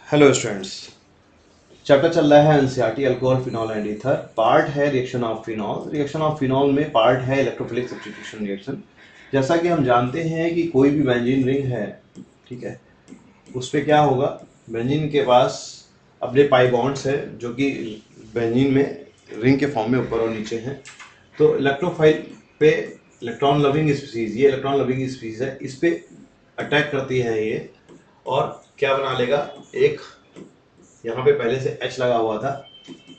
Hello students. Chapter चल रहा है NCERT alcohol phenol and ether. Part है reaction of phenol. Reaction of phenol में पार्ट है इलेक्ट्रोफिलिक सब्स्टिट्यूशन रिएक्शन। जैसा कि हम जानते हैं कि कोई भी बेंजीन रिंग है, ठीक है, उस पर क्या होगा, बेंजीन के पास अपने पाई बॉन्ड्स है जो कि बेंजीन में रिंग के फॉर्म में ऊपर और नीचे हैं। तो इलेक्ट्रोफाइल पे इलेक्ट्रॉन लविंग स्पीसीज, ये इलेक्ट्रॉन लविंग स्पीसीज है, इस पे अटैक करती है ये और क्या बना लेगा, एक यहाँ पे पहले से H लगा हुआ था,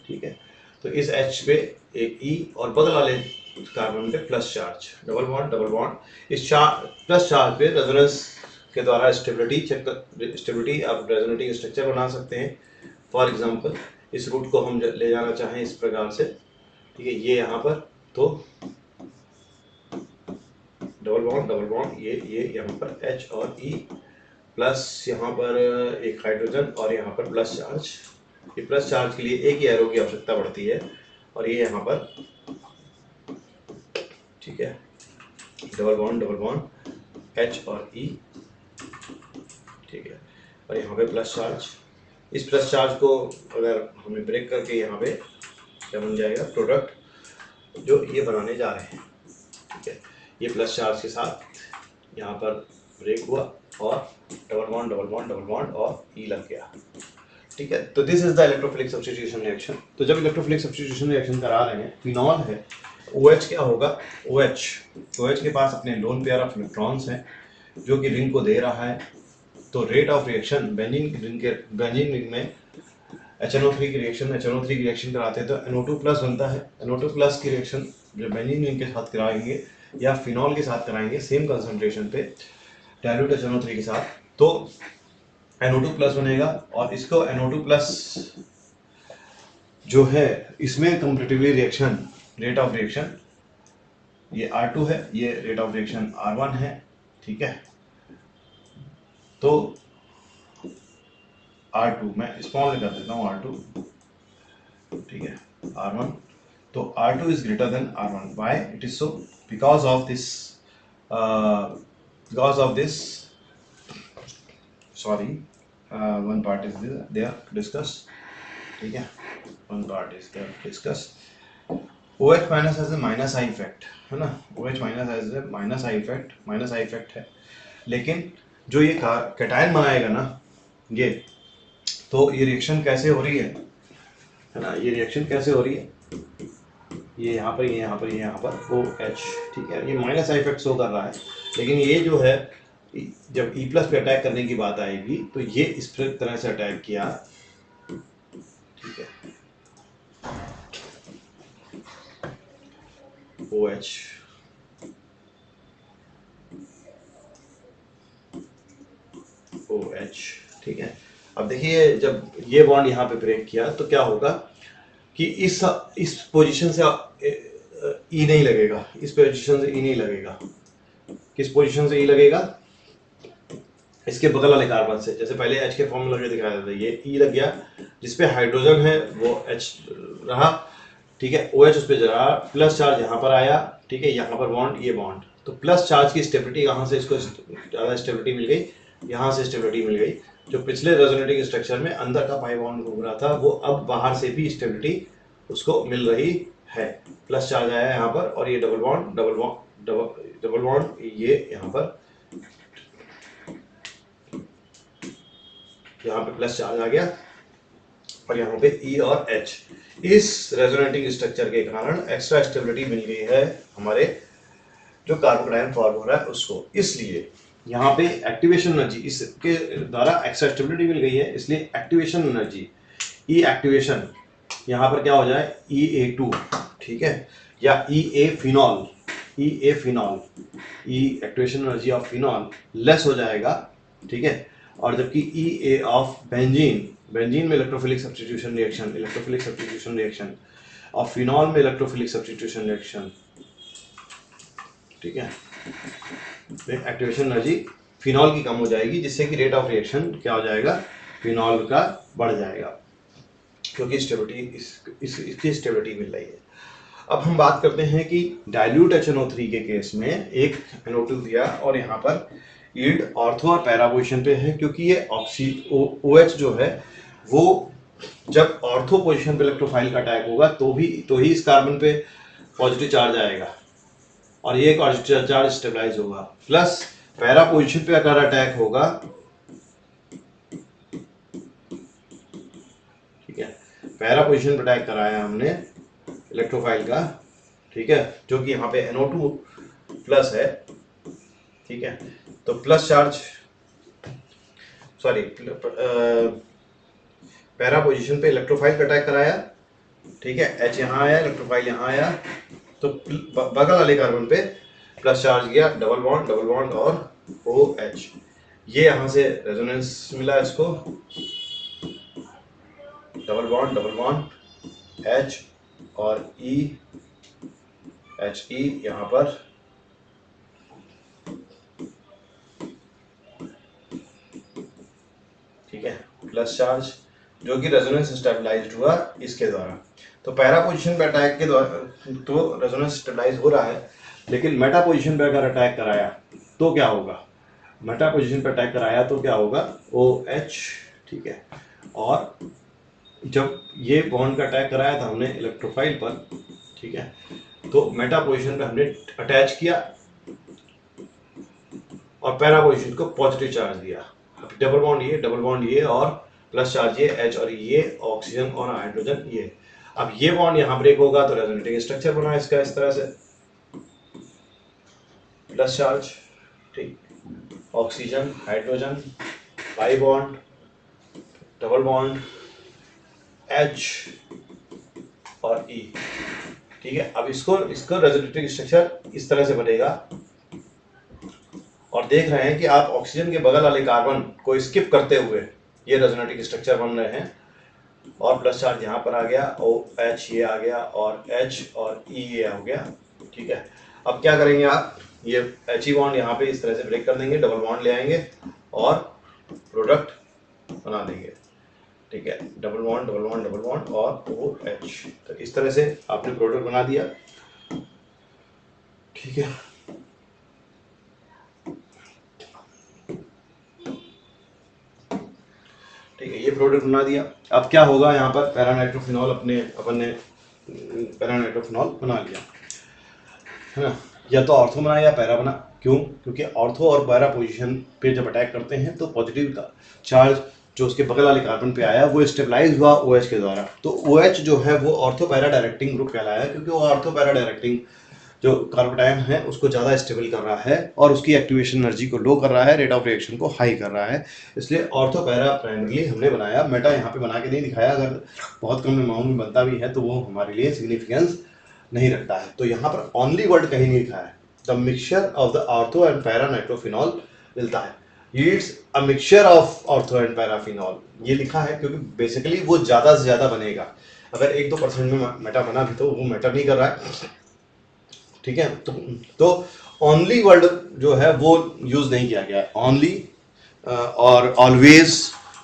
ठीक है, तो इस H पे एक E और बगल वाले कार्बन पे plus charge, double bond double bond. इस प्लस चार्ज पे रेजोनेंस के द्वारा स्टेबिलिटी चेक, स्टेबिलिटी आप रेजोनेटिंग स्ट्रक्चर बना सकते हैं। फॉर एग्जांपल इस रूट को हम ले जाना चाहें इस प्रकार से, ठीक है, ये यहाँ पर तो डबल बॉन्ड ये यहाँ पर H और E प्लस यहाँ पर एक हाइड्रोजन और यहाँ पर प्लस चार्ज। ये प्लस चार्ज के लिए एक ही एरो की आवश्यकता पड़ती है और ये यहाँ पर, ठीक है, डबल बॉन्ड H और E, ठीक है, और यहाँ पे प्लस चार्ज। इस प्लस चार्ज को अगर हमें ब्रेक करके यहाँ पे क्या बन जाएगा, प्रोडक्ट जो ये बनाने जा रहे हैं, ठीक है, ये प्लस चार्ज के साथ यहाँ पर ब्रेक हुआ और डबल बॉन्ड और E लग गया, ठीक है। तो this is the electrophilic substitution reaction. तो जब इलेक्ट्रोफिलिक सब्स्टिट्यूशन रिएक्शन करा रहे हैं, फिनॉल है, OH क्या होगा, OH के पास अपने लोन पेयर ऑफ इलेक्ट्रॉन्स हैं जो कि रिंग को दे रहा है। तो rate of reaction benzene ring में HNO3 की रिएक्शन कराते हैं तो NO2 प्लस बनता है। NO2 प्लस की रिएक्शन जो बेंजीन रिंग के साथ कराएंगे या फिनॉल के साथ कराएंगे सेम कंसंट्रेशन पे डाइल्यूट HNO3 के साथ, तो NO2 प्लस बनेगा और इसको NO2 प्लस जो है इसमें comparatively reaction, rate of reaction ये R2 है, ये रेट ऑफ रिएक्शन R1 है, ठीक है। तो R2 मैं स्मॉल में कर देता हूँ, R2, ठीक है, R1, तो R2 is greater than R1. Why it is so? Because of this, sorry, one part is there discussed, ठीक है, one part is there discussed. OH minus has a minus I effect, है ना, OH minus has a minus I effect है, लेकिन जो ये cation बनाएगा ना ये, तो ये रिएक्शन कैसे हो रही है ना, ये रिएक्शन कैसे हो रही है, ये यहाँ पर, ये यहाँ पर, ये यहाँ पर OH, ठीक है, ये माइनस आई इफेक्ट शो कर रहा है, लेकिन ये जो है जब E प्लस पे अटैक करने की बात आएगी तो ये इस तरह से अटैक किया, ठीक है, OH ठीक है। अब देखिए जब ये बॉन्ड यहाँ पे ब्रेक किया तो क्या होगा कि इस पोजीशन से E नहीं लगेगा, इस पोजीशन से E नहीं लगेगा। किस पोजीशन से E लगेगा, इसके बगल वाले कार्बन से, जैसे पहले H के फॉर्म में लगे दिखाया था, ये E लग गया, जिसपे हाइड्रोजन है वो H रहा, ठीक है, OH उस पर जरा, प्लस चार्ज यहाँ पर आया, ठीक है, यहाँ पर बॉन्ड, ये बॉन्ड, तो प्लस चार्ज की स्टेबिलिटी यहाँ से इसको ज़्यादा स्टेबिलिटी मिल गई, यहाँ से स्टेबिलिटी मिल गई। जो पिछले रेजोनेटिंग स्ट्रक्चर में अंदर का पाई बॉन्ड घूम रहा था वो अब बाहर से भी स्टेबिलिटी उसको मिल रही है। प्लस चार्ज आया यहाँ पर और ये डबल बॉन्ड ये यहाँ पर, यहाँ पे प्लस चार्ज आ गया और यहाँ पे E और H, इस रेजोनेटिंग स्ट्रक्चर के कारण एक्स्ट्रा स्टेबिलिटी मिल गई है हमारे जो कार्बोकैटायन फॉर्म हो रहा है उसको, इसलिए यहाँ पे एक्टिवेशन एनर्जी इसके द्वारा एक्स्ट्रा स्टेबिलिटी मिल गई है, इसलिए एक्टिवेशन एनर्जी E एक्टिवेशन यहाँ पर क्या हो जाए, EA2, ठीक है, या EA phenol, E activation energy of phenol less हो जाएगा, ठीक है, और जबकि EA ऑफ बेंजीन में इलेक्ट्रोफिलिक सब्स्टिट्यूशन रिएक्शन और फिनॉल में इलेक्ट्रोफिलिक सब्स्टिट्यूशन रिएक्शन, ठीक है, एक्टिवेशन एनर्जी फिनॉल की कम हो जाएगी, जिससे कि रेट ऑफ रिएक्शन क्या हो जाएगा, फिनॉल का बढ़ जाएगा, क्योंकि स्टेबिलिटी इसकी स्टेबिलिटी मिल रही है। अब हम बात करते हैं कि डाइल्यूट HNO3 के केस में एक NO2 दिया और यहाँ पर यील्ड ऑर्थो और पैरा पोजीशन पे है, क्योंकि ये OH जो है वो जब ऑर्थो पोजीशन पे इलेक्ट्रोफाइल का अटैक होगा तो ही इस कार्बन पे पॉजिटिव चार्ज आएगा और ये पॉजिटिव चार्ज स्टेबलाइज होगा। प्लस पैरा पोजीशन पे अगर अटैक होगा, ठीक है, पैरा पोजीशन पे अटैक कराया हमने इलेक्ट्रोफाइल का, ठीक है, जो कि यहाँ पे NO2 प्लस है, ठीक है, तो plus charge sorry para position पे इलेक्ट्रोफाइल का अटैक कराया, ठीक है, H यहाँ आया, इलेक्ट्रोफाइल यहाँ आया, तो बगल वाले कार्बन पे प्लस चार्ज गया, डबल बॉन्ड और OH, ये यहाँ से रेजोनेंस मिला इसको, डबल बॉन्ड H और HE यहाँ पर, ठीक है, प्लस चार्ज जो कि रेजोनेंस स्टेबलाइज्ड हुआ इसके द्वारा। तो पैरा पोजीशन पे अटैक के द्वारा तो रेजोनेंस स्टेबलाइज हो रहा है, लेकिन मेटा पोजीशन पे अगर अटैक कराया तो क्या होगा, मेटा पोजीशन पे अटैक कराया तो क्या होगा, OH, ठीक है, और जब ये बॉन्ड का अटैक कराया था हमने इलेक्ट्रोफाइल पर, ठीक है, तो मेटा पोजीशन पे हमने अटैच किया और पैरा पोजीशन को पॉजिटिव चार्ज दिया। अब डबल बॉन्ड ये और प्लस चार्ज ये H और ये ऑक्सीजन और हाइड्रोजन ये। अब ये बॉन्ड यहाँ ब्रेक होगा तो रेजोनेटिंग स्ट्रक्चर बना इसका इस तरह से, प्लस चार्ज, ठीक, oxygen hydrogen, pi bond, double bond H और E, ठीक है। अब इसको रेजोनेटिंग स्ट्रक्चर इस तरह से बनेगा और देख रहे हैं कि आप ऑक्सीजन के बगल वाले कार्बन को स्किप करते हुए ये रेजोनेटिंग स्ट्रक्चर बन रहे हैं और प्लस चार्ज यहाँ पर आ गया, OH ये आ गया और H और E ये हो गया, ठीक है। अब क्या करेंगे आप, ये HE बॉन्ड यहाँ पे इस तरह से ब्रेक कर देंगे, डबल बॉन्ड ले आएंगे और प्रोडक्ट बना देंगे, ठीक है, डबल बॉन्ड और OH। तो इस तरह से आपने प्रोडक्ट बना दिया, ठीक है। ठीक है, ये प्रोडक्ट बना दिया। अब क्या होगा, यहाँ पर पैरानाइट्रोफिनॉल अपन ने पैरानाइट्रोफिनॉल बना लिया, है ना। या तो ऑर्थो बना या पैरा बना, क्यों, क्योंकि ऑर्थो और पैरा पोजीशन पे जब अटैक करते हैं तो पॉजिटिव का चार्ज जो उसके बगल वाले कार्बन पे आया वो स्टेबलाइज हुआ OH के द्वारा। तो OH जो है वो ऑर्थो पैरा डायरेक्टिंग ग्रुप कहलाया, क्योंकि वो ऑर्थो पैरा डायरेक्टिंग जो कार्बोटाइन है उसको ज़्यादा स्टेबल कर रहा है और उसकी एक्टिवेशन एनर्जी को लो कर रहा है, रेट ऑफ रिएक्शन को हाई कर रहा है। इसलिए ऑर्थो पैरा प्राइमरी हमने बनाया, मेटा यहाँ पे बना के नहीं दिखाया, अगर बहुत कम अमाउंट में बनता भी है तो वो हमारे लिए सिग्निफिकेंस नहीं रखता है। तो यहाँ पर ओनली वर्ड कहीं नहीं लिखा है, the mixture of the ortho and para nitrophenol मिलता है, it's a mixture of ortho and paraphenol, ये लिखा है क्योंकि बेसिकली वो ज़्यादा से ज़्यादा बनेगा। अगर 1-2% में मेटा बना भी तो वो मैटर नहीं कर रहा है, ठीक है। तो ओनली वर्ड जो है वो यूज नहीं किया गया है, ओनली और ऑलवेज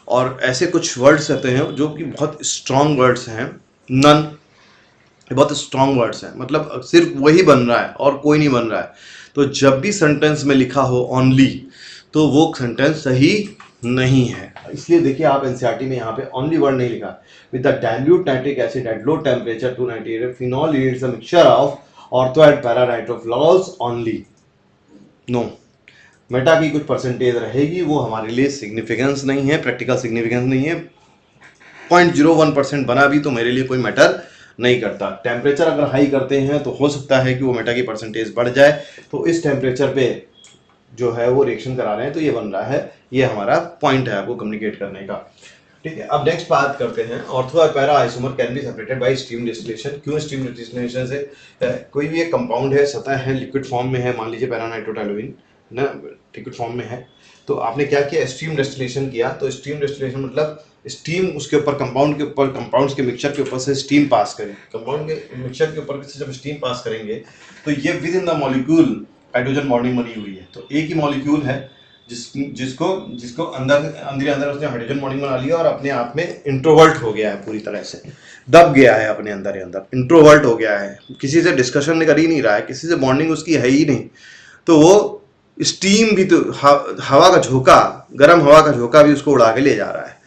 और ऐसे कुछ वर्ड्स रहते हैं जो कि बहुत स्ट्रॉन्ग वर्ड्स हैं, नन बहुत स्ट्रॉन्ग वर्ड्स हैं, मतलब सिर्फ वही बन रहा है और कोई नहीं बन रहा है। तो जब भी सेंटेंस में लिखा हो ओनली तो वो सेंटेंस सही नहीं है। इसलिए देखिए आप एनसीईआरटी में यहाँ पे ओनली वर्ड नहीं लिखा, with the dilute nitric acid at low temperature 298 phenol yields a mixture of ortho and para nitrophenols only. No, meta की कुछ परसेंटेज रहेगी, वो हमारे लिए सिग्निफिकेंस नहीं है, प्रैक्टिकल सिग्निफिकेंस नहीं है। 0.01% बना भी तो मेरे लिए कोई मैटर नहीं करता। टेम्परेचर अगर हाई करते हैं तो हो सकता है कि वो मेटा की परसेंटेज बढ़ जाए, तो इस टेम्परेचर पे जो है वो रिएक्शन करा रहे हैं तो ये बन रहा है, ये हमारा पॉइंट है आपको कम्युनिकेट करने का, ठीक है। अब नेक्स्ट बात करते हैं, ऑर्थो और para isomer can be separated by steam distillation. क्यों स्टीम डिस्टिलेशन से, कोई भी एक कंपाउंड है, सतह है, लिक्विड फॉर्म में है, मान लीजिए पैरानाइट्रोटोलुइन ना लिक्विड फॉर्म में है, तो आपने क्या किया, स्टीम डिस्टिलेशन किया। तो स्टीम डिस्टिलेशन मतलब स्टीम उसके ऊपर कंपाउंड के ऊपर, कंपाउंड्स के मिक्सचर के ऊपर से स्टीम पास करें, कंपाउंड के मिक्सचर के ऊपर से जब स्टीम पास करेंगे तो ये with in the molecule hydrogen bonding बनी हुई है। तो एक ही मॉलिक्यूल है जिसको अंदर उसने हाइड्रोजन बॉन्डिंग बना लिया और अपने आप में इंट्रोवर्ट हो गया है, पूरी तरह से दब गया है अपने अंदर ही अंदर, इंट्रोवर्ट हो गया है, किसी से डिस्कशन कर ही नहीं रहा है, किसी से बॉन्डिंग उसकी है ही नहीं, तो वो स्टीम भी तो हवा का झोंका, गर्म हवा का झोंका भी उसको उड़ा के ले जा रहा है।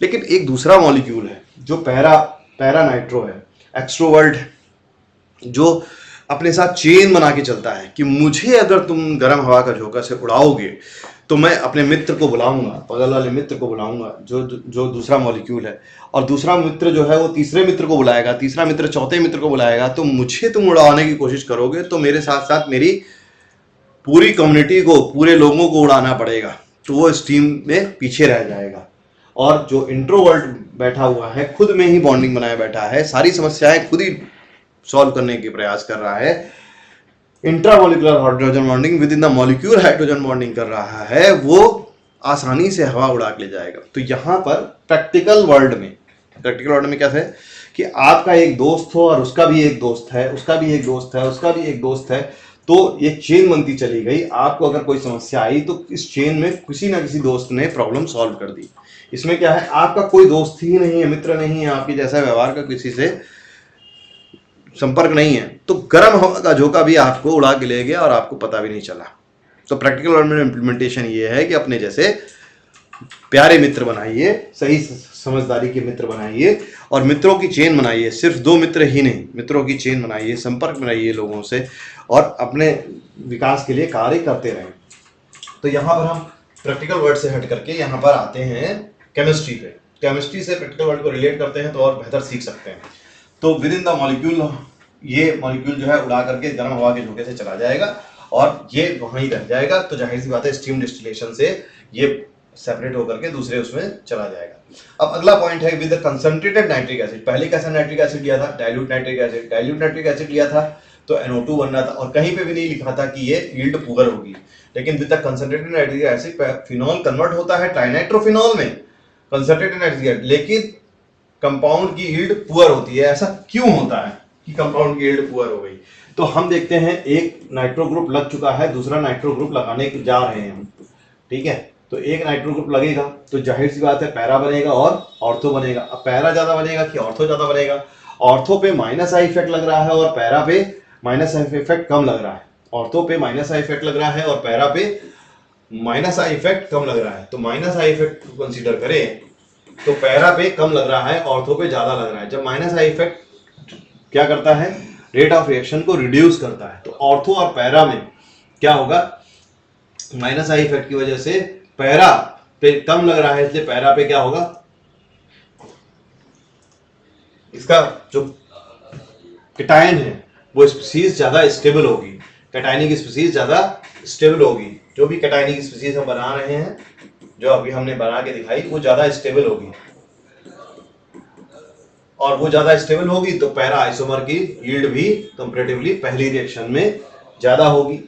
लेकिन एक दूसरा मॉलिक्यूल है जो पैरा नाइट्रो है, एक्सट्रोवर्ट, जो अपने साथ चेन बना के चलता है कि मुझे अगर तुम गर्म हवा का झोंका से उड़ाओगे तो मैं अपने मित्र को बुलाऊंगा, बगल वाले मित्र को बुलाऊंगा, जो दूसरा मॉलिक्यूल है, और दूसरा मित्र जो है वो तीसरे मित्र को बुलाएगा, तीसरा मित्र चौथे मित्र को बुलाएगा। तो मुझे तुम उड़ाने की कोशिश करोगे तो मेरे साथ साथ मेरी पूरी कम्युनिटी को, पूरे लोगों को उड़ाना पड़ेगा, तो वो स्टीम में पीछे रह जाएगा। और जो इंट्रोवर्ट बैठा हुआ है, खुद में ही बॉन्डिंग बनाए बैठा है, सारी समस्याएं खुद ही सॉल्व करने के प्रयास कर रहा है, intramolecular hydrogen bonding with in the molecule hydrogen bonding कर रहा है, वो आसानी से हवा उड़ा के ले जाएगा। तो यहाँ पर प्रैक्टिकल वर्ल्ड में क्या है कि आपका एक दोस्त हो और उसका भी एक दोस्त है, उसका भी एक दोस्त है, उसका भी एक दोस्त है, तो ये चेन बनती चली गई। आपको अगर कोई समस्या आई तो इस चेन में किसी ना किसी दोस्त ने प्रॉब्लम सॉल्व कर दी। इसमें क्या है, आपका कोई दोस्त ही नहीं है, मित्र नहीं है, आपकी जैसा व्यवहार का किसी से संपर्क नहीं है, तो गर्म हवा का झोंका भी आपको उड़ा के ले गया और आपको पता भी नहीं चला। तो प्रैक्टिकल वर्ल्ड में इम्प्लीमेंटेशन ये है कि अपने जैसे प्यारे मित्र बनाइए, सही समझदारी के मित्र बनाइए और मित्रों की चेन बनाइए। सिर्फ 2 मित्र ही नहीं, मित्रों की चेन बनाइए, संपर्क बनाइए लोगों से और अपने विकास के लिए कार्य करते रहें। तो यहाँ पर हम प्रैक्टिकल वर्ल्ड से हट करके यहाँ पर आते हैं केमिस्ट्री पे। केमिस्ट्री से प्रैक्टिकल वर्ल्ड को रिलेट करते हैं तो और बेहतर सीख सकते हैं। तो विद इन द मॉलिक्यूल, ये मॉलिक्यूल जो है उड़ा करके गर्म हवा के झोंके से चला जाएगा और ये वहीं रह जाएगा। तो जाहिर सी बात है स्टीम डिस्टिलेशन से ये सेपरेट होकर के दूसरे उसमें चला जाएगा। अब अगला पॉइंट है with the concentrated nitric acid. पहले कैसा नाइट्रिक एसिड लिया था, dilute nitric acid. Dilute nitric acid लिया था तो NO2 बन रहा था और कहीं पे भी नहीं लिखा था कि ये यील्ड पुअर होगी। लेकिन with the concentrated nitric acid phenol convert होता है ट्राइनाइट्रोफिनॉल में, कंसंट्रेटेड नाइट्रिक एसिड, लेकिन कंपाउंड की यील्ड पुअर होती है। ऐसा क्यों होता है कि कंपाउंड की यील्ड पुअर हो गई? तो हम देखते हैं एक नाइट्रो ग्रुप लग चुका है, दूसरा नाइट्रो ग्रुप लगाने जा रहे हैं हम, ठीक है। तो एक नाइट्रो ग्रुप लगेगा तो जाहिर सी बात है पैरा बनेगा और ऑर्थो बनेगा। अब पैरा ज्यादा बनेगा कि ऑर्थो ज्यादा बनेगा? ऑर्थो पे माइनस आई इफेक्ट लग रहा है और पैरा पे माइनस आई इफेक्ट कम लग रहा है। ऑर्थो पे माइनस आई इफेक्ट लग रहा है और पैरा पे माइनस आई इफेक्ट कम लग रहा है। तो माइनस आई इफेक्ट को कंसीडर करें तो पैरा पे कम लग रहा है, ऑर्थो पे ज्यादा लग रहा है। जब माइनस आई इफेक्ट क्या करता है, रेट ऑफ रिएक्शन को रिड्यूस करता है। तो ऑर्थो और पैरा में क्या होगा, माइनस आई इफेक्ट की वजह से पैरा पे कम लग रहा है, इसलिए पैरा पे क्या होगा, इसका जो कैटायन है वो स्पीसीज ज्यादा स्टेबल होगी, कैटायनिक स्पीसीज ज्यादा स्टेबल होगी। जो भी कैटायनिक स्पीसीज हम बना रहे हैं, जो अभी हमने बना के दिखाई, वो ज्यादा स्टेबल होगी और वो ज्यादा स्टेबल होगी तो पैरा आइसोमर की यील्ड भी कंपैरेटिवली पहली रिएक्शन में ज्यादा होगी,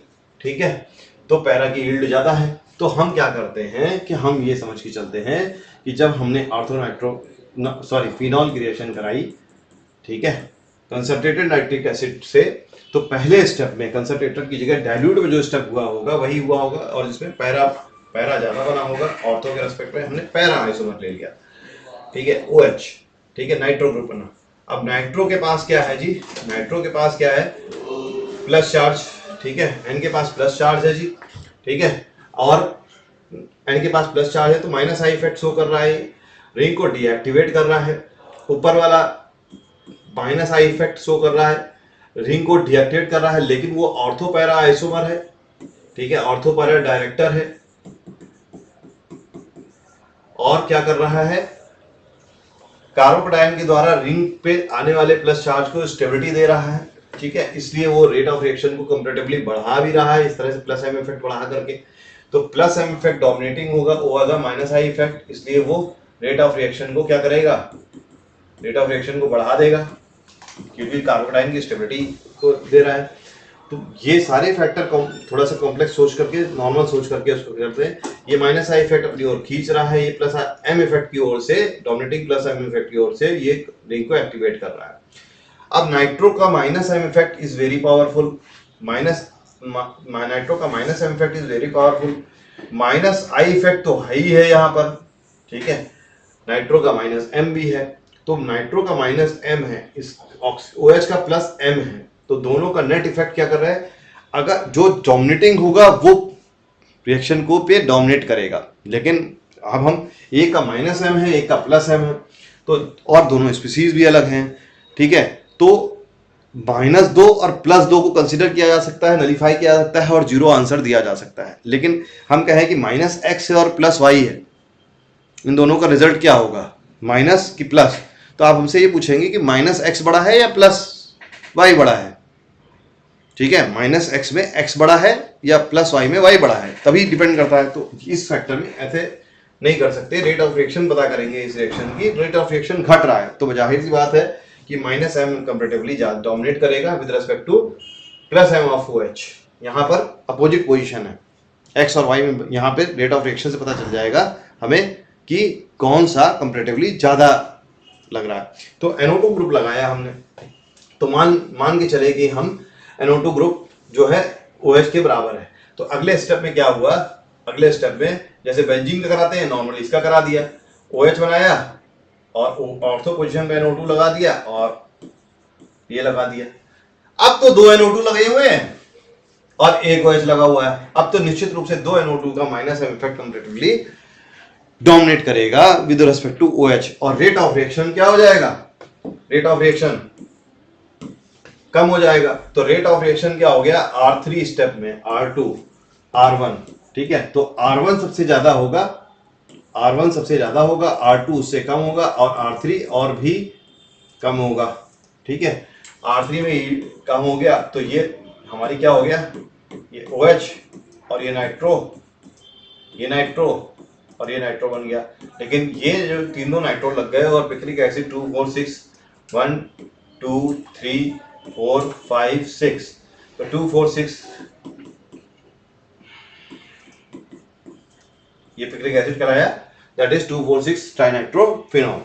ठीक है। तो पैरा की यील्ड ज्यादा है। तो हम क्या करते हैं कि हम ये समझ के चलते हैं कि जब हमने फिनॉल की रिएक्शन कराई, ठीक है, कंसंट्रेटेड नाइट्रिक एसिड से, तो पहले स्टेप में कंसंट्रेटेड की जगह डाइल्यूट में जो स्टेप हुआ होगा वही हुआ होगा और इसमें पैरा ज्यादा बना होगा। ऑर्थो के रेस्पेक्ट में हमने पैरा आइसोमर ले लिया, ठीक है, OH, ठीक है, नाइट्रो ग्रुप बना। अब नाइट्रो के पास क्या है जी, नाइट्रो के पास क्या है, प्लस चार्ज, ठीक है, N के पास प्लस चार्ज है जी, ठीक है, और N के पास प्लस चार्ज है तो माइनस आई इफेक्ट शो कर रहा है, रिंग को डीएक्टिवेट कर रहा है। ऊपर वाला माइनस आई इफेक्ट शो कर रहा है, रिंग को डीएक्टिवेट कर रहा है, लेकिन वो ऑर्थो पैरा आइसोमर है, ठीक है, ऑर्थो पैरा डायरेक्टर है और क्या कर रहा है, कार्बोकैटायन के द्वारा रिंग पे आने वाले प्लस चार्ज को स्टेबिलिटी दे रहा है, ठीक है, इसलिए वो रेट ऑफ रिएक्शन को कंपैरेटिवली बढ़ा भी रहा है इस तरह से प्लस एम इफेक्ट बढ़ा करके। तो प्लस एम इफेक्ट डोमिनेटिंग होगा माइनस आई इफेक्ट, इसलिए वो रेट ऑफ रिएक्शन को क्या करेगा, रेट ऑफ रिएक्शन को बढ़ा देगा क्योंकि कार्बोकैटायन की स्टेबिलिटी को दे रहा है। तो ये सारे फैक्टर थोड़ा सा कॉम्प्लेक्स सोच करके, नॉर्मल सोच करके उसको करते हैं। ये माइनस आई इफेक्ट अपनी ओर खींच रहा है, ये प्लस एम इफेक्ट की ओर से, डोमिनेटिंग प्लस एम इफेक्ट की ओर से ये रिंग को एक्टिवेट कर रहा है। अब नाइट्रो का minus M effect is very powerful, nitro का minus M effect is very powerful. Minus I effect तो है ही है यहाँ पर, ठीक है, नाइट्रो का माइनस एम भी है, तो नाइट्रो का माइनस एम है, इस OH का प्लस एम है, तो दोनों का नेट इफेक्ट क्या कर रहा है, अगर जो डोमिनेटिंग होगा वो रिएक्शन को पे डोमिनेट करेगा। लेकिन अब हम एक का माइनस एम है, एक का प्लस एम है, तो और दोनों स्पीसीज भी अलग हैं, ठीक है। तो -2 और +2 को कंसिडर किया जा सकता है, नलीफाई किया जा सकता है और 0 आंसर दिया जा सकता है। लेकिन हम कहें कि -x है और +y है, इन दोनों का रिजल्ट क्या होगा, माइनस कि प्लस, तो आप हमसे ये पूछेंगे कि -x बड़ा है या +y बड़ा है, ठीक है। -x में x बड़ा है या +y में y बड़ा है, तभी डिपेंड करता है। तो इस फैक्टर में ऐसे नहीं कर सकते। रेट ऑफ रिएक्शन पता करेंगे, इस रिएक्शन की रेट ऑफ रिएक्शन घट रहा है, तो जाहिर सी बात है कि -m कंपैरेटिवली ज्यादा डोमिनेट करेगा with respect to +m of OH। यहाँ पर अपोजिट पोजीशन है, x और y में। यहाँ पे रेट ऑफ रिएक्शन से पता चल जाएगा हमें कि कौन सा कंपैरेटिवली ज्यादा लग रहा है। तो NO2 ग्रुप लगाया हमने, तो मान के चले कि हम NO2 ग्रुप जो है OH के बराबर है। तो अगले स्टेप में क्या हुआ, अगले स्टेप में जैसे बेंजीन का कराते हैं नॉर्मली इसका करा दिया, OH बनाया और ऑर्थो पोजीशन पे NO2 लगा दिया और ये लगा दिया। अब तो 2 NO2 लगे हुए हैं और एक OH लगा हुआ है। अब तो निश्चित रूप से 2 NO2 का -m इफेक्ट कंपैरेटिवली डोमिनेट करेगा विद रिस्पेक्ट टू OH, और रेट ऑफ रिएक्शन क्या हो जाएगा, रेट ऑफ रिएक्शन कम हो जाएगा। तो रेट ऑफ रिएक्शन क्या हो गया, R3 स्टेप में R2 R1, ठीक है। तो R1 सबसे ज्यादा होगा, R1 सबसे ज्यादा होगा, R2 उससे कम होगा और R3 और भी कम होगा, ठीक है। R3 में कम हो गया तो ये हमारी क्या हो गया, ये OH और ये नाइट्रो और ये नाइट्रो बन गया। लेकिन ये जो तीनों नाइट्रो लग गए और पिक्रिक एसिड 2 4 6 1 2 3 4 5 6, तो 2 4 6 ये पिक्रिक एसिड कराया, दैट इज 2 4 6 ट्राइनाइट्रोफिनॉल।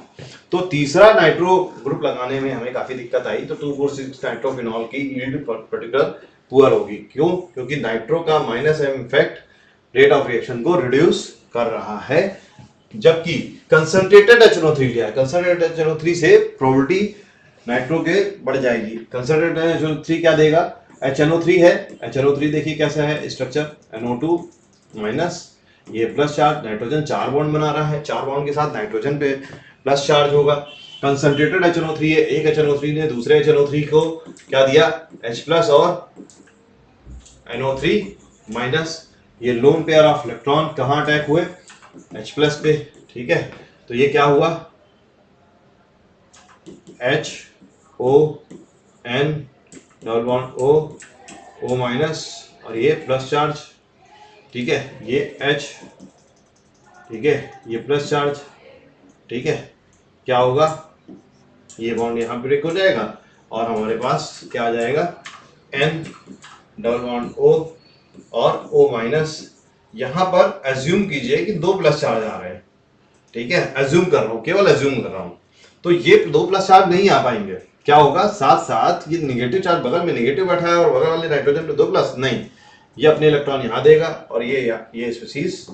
तो तीसरा नाइट्रो ग्रुप लगाने में हमें काफी दिक्कत आई। तो 2 4 6 नाइट्रोफिनॉल की यील्ड पर्टिकुलर पुअर होगी। क्यों, क्योंकि नाइट्रो का -m effect rate of reaction को रिड्यूस कर रहा है, जबकि कंसंट्रेटेड HNO3 लिया है, कंसंट्रेटेड HNO3 से प्रोबेबिलिटी नाइट्रो के बढ़ जाएगी। कंसंट्रेटेड HNO3 क्या देगा, HNO3 है, HNO3 देखिए कैसा है स्ट्रक्चर, NO2 माइनस, ये प्लस चार्ज, नाइट्रोजन 4 बॉन्ड बना रहा है, 4 बॉन्ड के साथ नाइट्रोजन पे प्लस चार्ज होगा। कंसंट्रेटेड HNO3 है, एक HNO3 ने दूसरे HNO3 को क्या दिया, H प्लस और NO3 माइनस, ये लोन पेयर ऑफ इलेक्ट्रॉन कहाँ अटैक हुए, H प्लस पे, ठीक है। तो ये क्या हुआ, H O N double bond O minus और ये प्लस चार्ज, ठीक है, ये H, ठीक है, ये प्लस चार्ज, ठीक है। क्या होगा, ये बॉन्ड यहाँ ब्रेक हो जाएगा और हमारे पास क्या आ जाएगा, N डबल बॉन्ड O और O माइनस। यहां पर एज्यूम कीजिए कि 2 प्लस चार्ज आ रहे हैं, ठीक है, एज्यूम कर रहा हूं, केवल एज्यूम कर रहा हूं। तो ये 2 प्लस चार्ज नहीं आ पाएंगे, क्या होगा, साथ साथ ये नेगेटिव चार्ज बगल में नेगेटिव बैठा है और बगल वाले नाइट्रोजन पे 2 प्लस, नहीं, ये अपने इलेक्ट्रॉन यहां देगा और ये स्पीसीज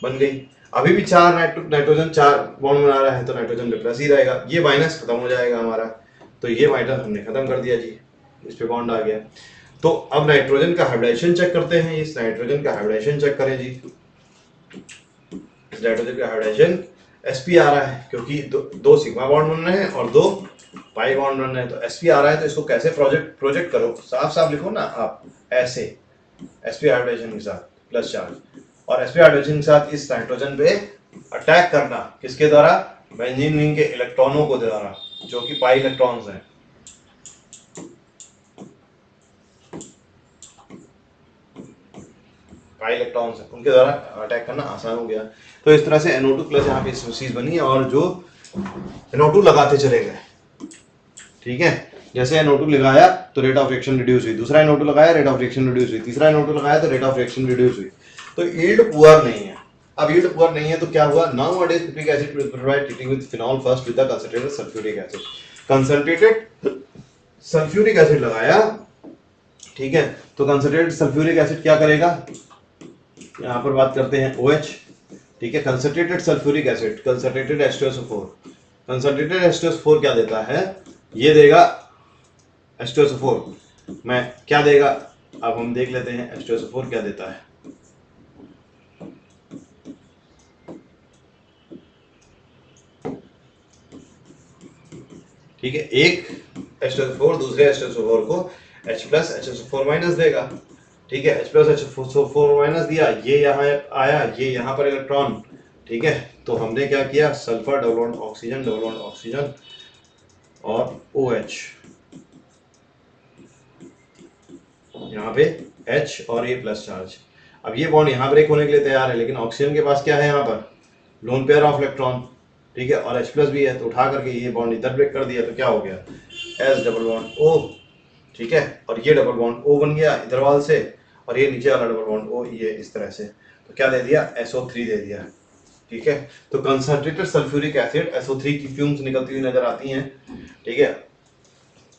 बन गई। अभी भी 4 नाइट्रोजन 4 बॉन्ड बना रहा है तो नाइट्रोजन पे प्लस ही रहेगा, ये माइनस खत्म हो जाएगा हमारा। तो ये माइनस हमने खत्म कर दिया जी, इस पे बॉन्ड आ गया। तो अब नाइट्रोजन का हाइब्रिडाइजेशन चेक करते हैं। इस नाइट्रोजन का हाइब्रिडाइजेशन चेक करें जी। इस नाइट्रोजन का हाइब्रिडाइजेशन sp आ रहा है क्योंकि दो सिग्मा बॉन्ड बन रहे हैं और 2 पाई बॉन्ड बन रहे हैं। तो sp आ रहा है तो इसको कैसे प्रोजेक्ट करो, साफ साफ लिखो ना आप, ऐसे sp हाइब्रिडाइजेशन के साथ प्लस चार्ज, और sp हाइब्रिडाइजेशन के साथ इस नाइट्रोजन पे अटैक करना, किसके द्वारा, बेंजीन रिंग के इलेक्ट्रॉनों को द्वारा, जो कि पाई इलेक्ट्रॉन्स हैं। पाई इलेक्ट्रॉन्स हैं, उनके द्वारा अटैक करना आसान हो गया। तो इस तरह से NO2 प्लस यहाँ पे स्पीसीज बनी और जो NO2 लगाते चले गए, ठीक है। जैसे NO2 लगाया तो रेट ऑफ रिएक्शन रिड्यूस हुई, दूसरा NO2 लगाया रेट ऑफ रिएक्शन रिड्यूस हुई, तीसरा NO2 लगाया तो रेट ऑफ रिएक्शन रिड्यूस हुई। तो यील्ड पुअर नहीं है। अब यील्ड पुअर नहीं है तो क्या हुआ, nowadays picric acid prepared treating with phenol first with the concentrated sulphuric acid. Concentrated sulphuric acid लगाया, ठीक है। तो कंसंट्रेटेड सल्फ्यूरिक एसिड क्या करेगा, यहाँ पर बात करते हैं OH, ठीक है। Concentrated sulphuric acid, concentrated H2SO4, concentrated H2SO4 क्या देता है, ये देगा H2SO4 में क्या देगा, अब हम देख लेते हैं H2SO4 क्या देता है। ठीक है, एक H2SO4 दूसरे H2SO4 को H प्लस HSO4 माइनस देगा। ठीक है, H प्लस HSO4 माइनस दिया, ये यहाँ आया, ये यहाँ पर इलेक्ट्रॉन। ठीक है, तो हमने क्या किया, सल्फर डबल बॉन्ड ऑक्सीजन और OH, यहाँ पे H और ये प्लस चार्ज। अब ये बॉन्ड यहाँ ब्रेक होने के लिए तैयार है, लेकिन ऑक्सीजन के पास क्या है, यहाँ पर लोन पेयर ऑफ इलेक्ट्रॉन। ठीक है, और H प्लस भी है, तो उठा करके ये बॉन्ड इधर ब्रेक कर दिया, तो क्या हो गया, S डबल बॉन्ड O। ठीक है, और ये डबल बॉन्ड O बन गया इधर वाल से, और ये नीचे वाला डबल बॉन्ड O ये इस तरह से, तो क्या दे दिया, SO3 दे दिया। ठीक है, तो कंसंट्रेटेड सल्फ्यूरिक एसिड SO3 की फ्यूम्स निकलती हुई नजर आती हैं। ठीक है,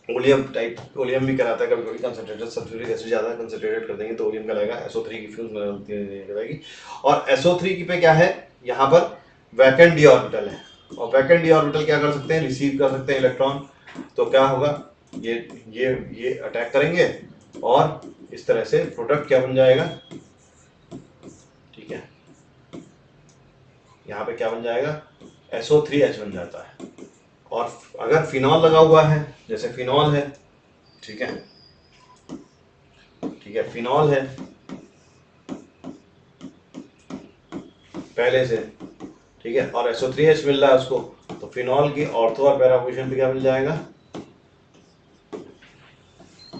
ओलियम भी कराता है कभी कभी, कंसंट्रेटेड सल्फ्यूरिक एसिड ज्यादा कंसंट्रेटेड कर देंगे तो ओलियम कहलाएगा, SO3 की फ्यूम्स निकलेगी। और SO3 की पे क्या है, यहाँ पर वैकेंट डी ऑर्बिटल है, और वैकेंट डी ऑर्बिटल क्या कर सकते हैं, रिसीव कर सकते हैं इलेक्ट्रॉन। तो क्या होगा, ये अटैक करेंगे और इस तरह से प्रोडक्ट क्या बन जाएगा, ठीक है, यहाँ पे क्या बन जाएगा, SO3H बन जाता है। और अगर फिनॉल लगा हुआ है, जैसे फिनॉल है, ठीक है, फिनॉल है पहले से, ठीक है, और SO3H मिल रहा है उसको, तो फिनॉल की ऑर्थो और पैरा पोजीशन पे क्या मिल जाएगा,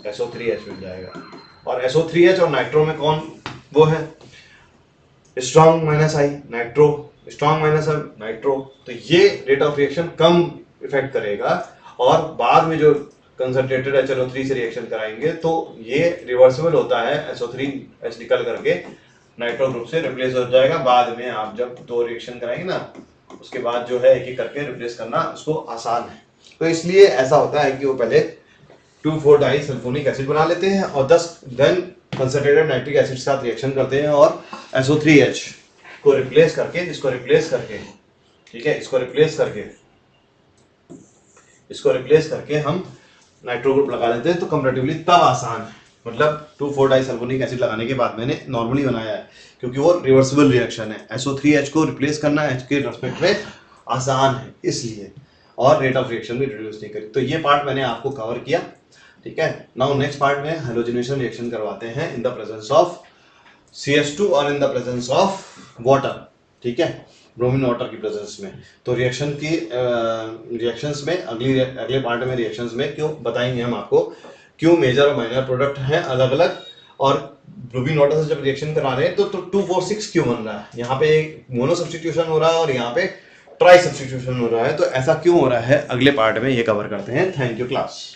SO3H मिल जाएगा। और SO3H और नाइट्रो में कौन वो है, स्ट्रॉन्ग माइनस आई नाइट्रो, स्ट्रॉन्ग माइनस नाइट्रो, तो ये rate of reaction come effect करेगा। और बाद में जो कंसंट्रेटेड HNO3 से रिएक्शन कराएंगे तो ये रिवर्सिबल होता है, SO3H निकल करके नाइट्रो ग्रुप से रिप्लेस हो जाएगा। बाद में आप जब दो रिएक्शन कराएंगे ना, उसके बाद जो है एक एक करके रिप्लेस करना उसको आसान है। तो इसलिए ऐसा होता है कि वो पहले 2,4-डाई सल्फोनिक एसिड बना लेते हैं और 10 देन कंसंट्रेटेड नाइट्रिक एसिड के साथ रिएक्शन करते हैं और SO3H को रिप्लेस करके, इसको रिप्लेस करके, ठीक है, इसको रिप्लेस करके हम नाइट्रो ग्रुप लगा लेते हैं। तो कंपैरेटिवली तब आसान है, मतलब 2,4-डाई सल्फोनिक एसिड लगाने के बाद मैंने नॉर्मली बनाया है, क्योंकि वो रिवर्सिबल रिएक्शन है। SO3H को रिप्लेस करना H के रेस्पेक्ट में आसान है इसलिए, और रेट ऑफ रिएक्शन भी रिड्यूस नहीं करी। तो ये पार्ट मैंने आपको कवर किया, ठीक है। नाउ नेक्स्ट पार्ट में हेलोजिनेशन रिएक्शन करवाते हैं in the presence of CH2 और in the presence of water, ठीक है, ब्रोमीन वाटर की प्रेजेंस में। तो रिएक्शंस में अगले पार्ट में रिएक्शंस में क्यों बताएंगे हम आपको, क्यों मेजर और माइनर प्रोडक्ट हैं अलग अलग, और ब्रोमीन वाटर से जब रिएक्शन करा रहे हैं तो 2,4,6 क्यों बन रहा है, यहाँ पे एक मोनो सब्स्टिट्यूशन हो रहा है और यहाँ पे ट्राई सब्स्टिट्यूशन हो रहा है, तो ऐसा क्यों हो रहा है अगले पार्ट में ये कवर करते हैं। Thank you class.